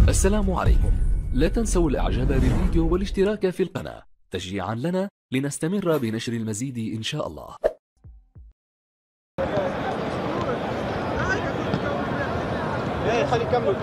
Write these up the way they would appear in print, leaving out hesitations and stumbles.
السلام عليكم. لا تنسوا الاعجاب بالفيديو والاشتراك في القناة تشجيعا لنا لنستمر بنشر المزيد ان شاء الله. خلي يكمل.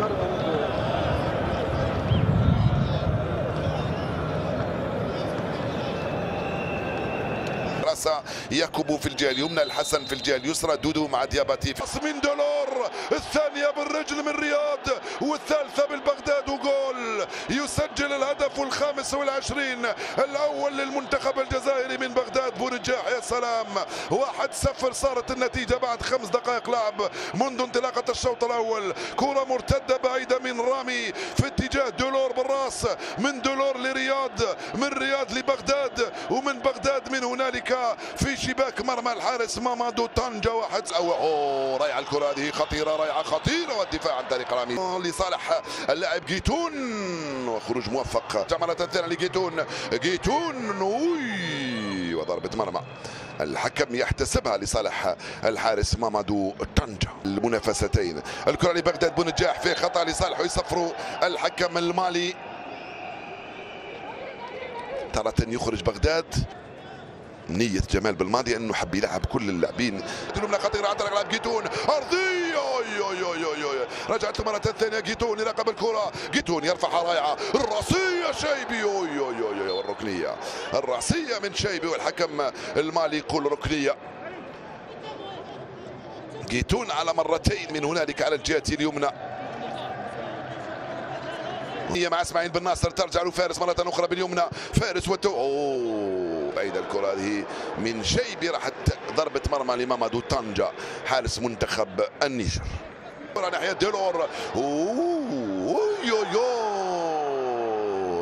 يكب في الجهه اليمنى، الحسن في الجهه اليسرى، دودو مع دياباتي من دولور، الثانيه بالرجل من رياض والثالثه بالبغداد، وجول يسجل الهدف الخامس والعشرين الاول للمنتخب الجزائري من بغداد بونجاح. يا سلام، 1-0 صارت النتيجه بعد 5 دقائق لعب منذ انطلاقه الشوط الاول. كره مرتده بعيده من رامي في اتجاه دولور بالراس، من دولور لرياض، من رياض لبغداد، ومن بغداد من هنالك في شباك مرمى الحارس مامادو طنجة. رائعة الكرة هذه، خطيرة، رائعة، خطيرة، والدفاع عن طريق رامي لصالح اللاعب جيتون، وخروج موفق مرة ثانية لجيتون. وضربة مرمى الحكم يحتسبها لصالح الحارس مامادو طنجة. المنافستين، الكرة لبغداد بونجاح في خطأ لصالحه، يصفر الحكم المالي. تارة يخرج بغداد، نية جمال بالماضي انه حب يلعب كل اللاعبين. من خطيرة عن طريق لاعب جيتون، ارضية، رجعت مرة ثانية جيتون يراقب الكرة، جيتون يرفعها رائعة، الراسية شيبي، والركنية، الراسية من شيبي، والحكم المالي يقول ركنية. جيتون على مرتين من هنالك على الجهة اليمنى. هي مع اسماعيل بن ناصر، ترجع له فارس مرة أخرى باليمنى، فارس بعيدة الكرة هذه من شيبي، راحت ضربة مرمى لمامادو طنجة حارس منتخب النيجر. ناحية ديلور،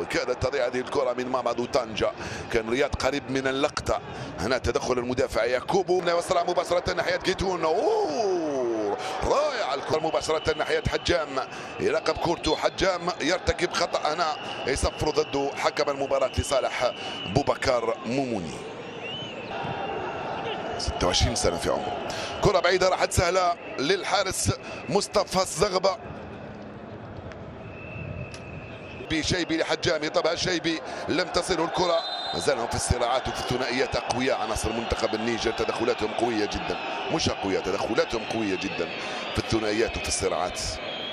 كادت تضيع هذه الكرة من مامادو طنجة، كان رياض قريب من اللقطة. هنا تدخل المدافع ياكوبو، يوصلها مباشرة ناحية جيتون، رائع الكرة مباشرة ناحية حجام، يراقب كورتو، حجام يرتكب خطأ، هنا يصفر ضده حكم المباراة لصالح بوبكار موموني، 26 سنة في عمره. كرة بعيدة راحت سهلة للحارس مصطفى الزغبة، بشيبي لحجام، يطبها الشيبي، لم تصله الكرة. ما زالهم في الصراعات وفي الثنائيات أقوياء عناصر منتخب النيجر، تدخلاتهم قوية جدا، مش أقوياء، تدخلاتهم قوية جدا في الثنائيات وفي الصراعات.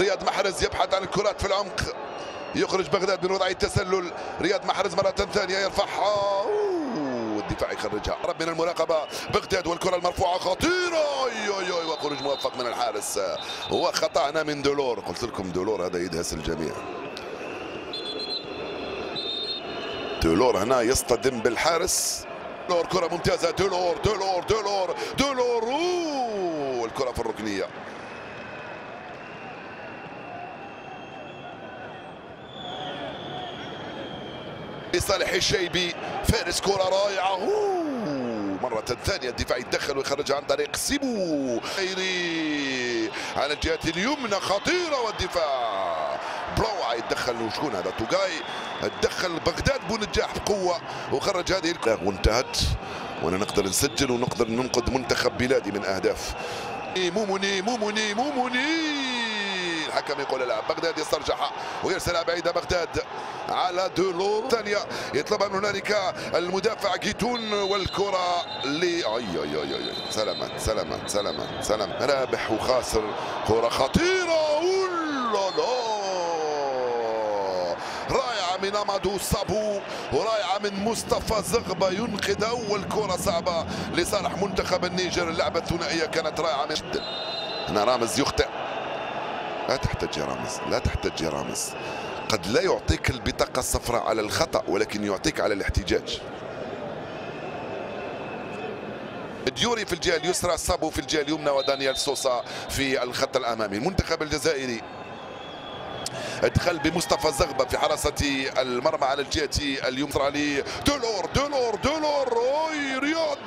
رياض محرز يبحث عن الكرات في العمق، يخرج بغداد من وضع التسلل، رياض محرز مرة ثانية يرفعها، والدفاع يخرجها، رب من المراقبة بغداد، والكرة المرفوعة خطيرة، وخروج موفق من الحارس، وخطأ هنا من دولور. قلت لكم دولور هذا يدهس الجميع. دولور هنا يصطدم بالحارس، دولور كرة ممتازة، دولور والكرة في الركنية. لصالح الشيبي، فارس كرة رائعة، مرة ثانية الدفاع يتدخل ويخرجها عن طريق سيبو على الجهة اليمنى، خطيرة، والدفاع بروعة يتدخل. وشكون هذا؟ توغاي تدخل بغداد بونجاح بقوة وخرج هذه الكرة، وانتهت، وانا نقدر نسجل ونقدر ننقذ منتخب بلادي من اهداف. موموني الحكم يقول لا، بغداد يسترجعها ويرسلها بعيدة، بغداد على دولور، ثانية يطلبها من هنالك المدافع جيتون، والكرة سلامات رابح وخاسر، كرة خطيرة، رائعة من أمادو صابو، ورائعة من مصطفى زغبة، ينقذ أول كرة صعبة لصالح منتخب النيجر. اللعبة الثنائية كانت رائعة جدا. هنا رامز يخطئ، لا تحتج يا رامز، قد لا يعطيك البطاقة الصفراء على الخطأ، ولكن يعطيك على الاحتجاج. ديوري في الجهة اليسرى، صابو في الجهة اليمنى، ودانيال سوسا في الخط الأمامي. المنتخب الجزائري ادخل بمصطفى الزغبة في حراسة المرمى على الجهة اليمنى دولور رياض،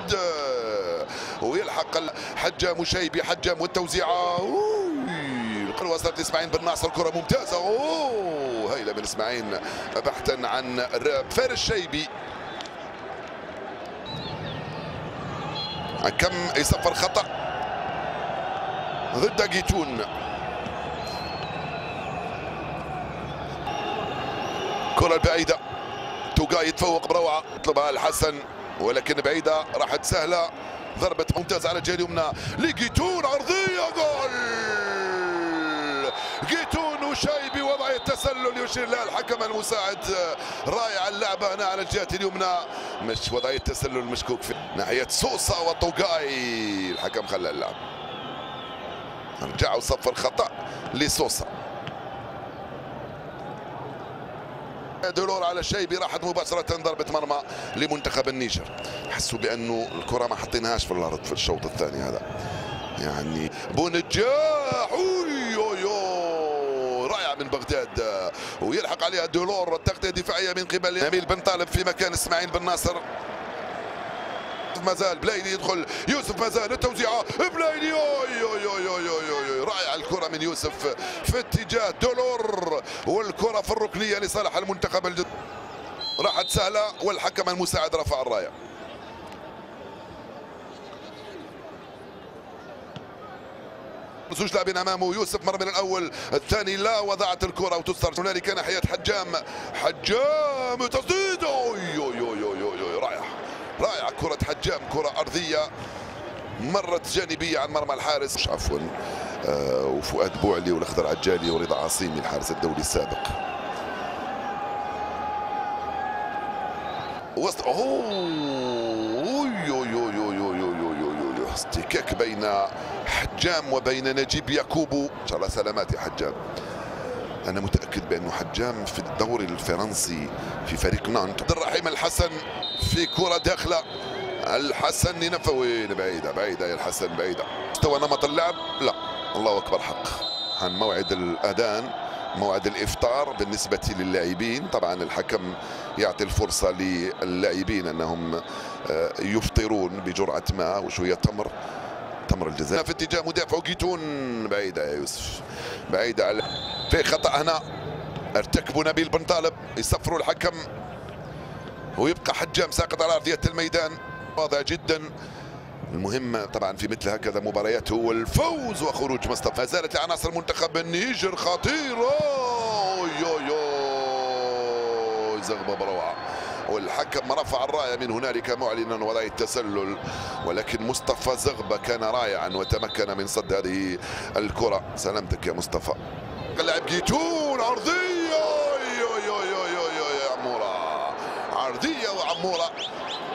ويلحق حجام وشيبي، حجام والتوزيعة، وصلت اسماعيل بن ناصر، كرة ممتازة، هايلة من اسماعيل بحثا عن الراب. فارس شيبي، كم يصفر خطأ ضد جيتون. كرة البعيدة، توقاي يتفوق بروعة، يطلبها الحسن ولكن بعيدة، راحت سهلة. ضربة ممتازة على الجهة اليمنى لجيتون، عرضية جول. جيتون وشايبي وضع التسلل يشير لها الحكم المساعد. رائع اللعبة هنا على الجهة اليمنى، مش وضعية التسلل مشكوك في ناحية سوسة وطوقاي. الحكم خلى اللعب، رجعوا صفر خطأ لسوسة. دولور على الشيبي، راحت مباشرة ضربة مرمى لمنتخب النيجر. حسوا بأنه الكرة ما حطيناهاش في الأرض في الشوط الثاني هذا. يعني بونجاح، رائع من بغداد، ويلحق عليها دولور. التغطية الدفاعية من قبل نبيل بن طالب في مكان اسماعيل بن ناصر. مازال بلايلي يدخل، يوسف مازال التوزيعة، بلايلي رائع الكرة من يوسف في اتجاه دولور، والكرة في الركنية لصالح المنتخب الجزائري. راحت سهلة والحكم المساعد رفع الراية. زوج لاعبين امامه، يوسف مر من الاول، الثاني لا، وضعت الكره وتسترجع هنالك ناحيه حجام. حجام تسديد، رائع كره حجام، كره ارضيه مرت جانبيه عن مرمى الحارس عفوا، وفؤاد بوعلي والاخضر عجالي ورضا عاصيمي الحارس الدولي السابق. وسط احتكاك بين حجام وبين نجيب يعقوبو. ان شاء الله سلامات يا حجام. انا متاكد بانه حجام في الدوري الفرنسي في فريق نانت. عبد الرحيم الحسن في كره داخله، الحسن ينفوين بعيده يا الحسن، بعيده. مستوى نمط اللعب لا، الله اكبر حق. عن موعد الاذان، موعد الافطار بالنسبه للاعبين. طبعا الحكم يعطي الفرصه للاعبين انهم يفطرون بجرعه ماء وشويه تمر الجزائر. في اتجاه مدافع جيتون، بعيده يا يوسف، بعيده على في خطا هنا ارتكبوا نبيل بن طالب، يصفروا الحكم ويبقى حجام ساقط على ارضيه الميدان. واضح جدا. المهم طبعا في مثل هكذا مباريات هو الفوز وخروج مصطفى. ما زالت لعناصر منتخب النيجر خطيره، زغبه بروعه، والحكم رفع الرايه من هنالك معلنا وضعية التسلل، ولكن مصطفى زغبه كان رائعا وتمكن من صد هذه الكره. سلامتك يا مصطفى. اللاعب جيتون، عرضيه، عموره، عرضيه وعموره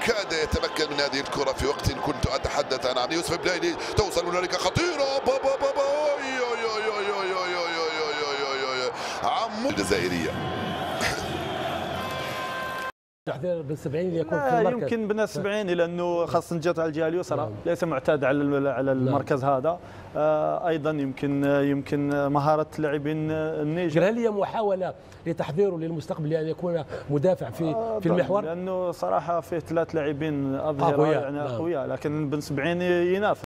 كاد يتمكن من هذه الكره في وقت كنت اتحدث عن يوسف بلايلي. توصل هنالك خطيره، عمو الجزائريه. تحذير بن سبعين يكون في المركز. يمكن بن سبعين لانه خاصه جات على الجهه اليسرى، ليس معتاد على المركز هذا. ايضا يمكن مهاره لاعبين النيجر. هل هي محاوله لتحضيره للمستقبل ان يكون مدافع في المحور؟ لانه صراحه فيه 3 لاعبين اظهره يعني اقوياء، لكن بن سبعين ينافس.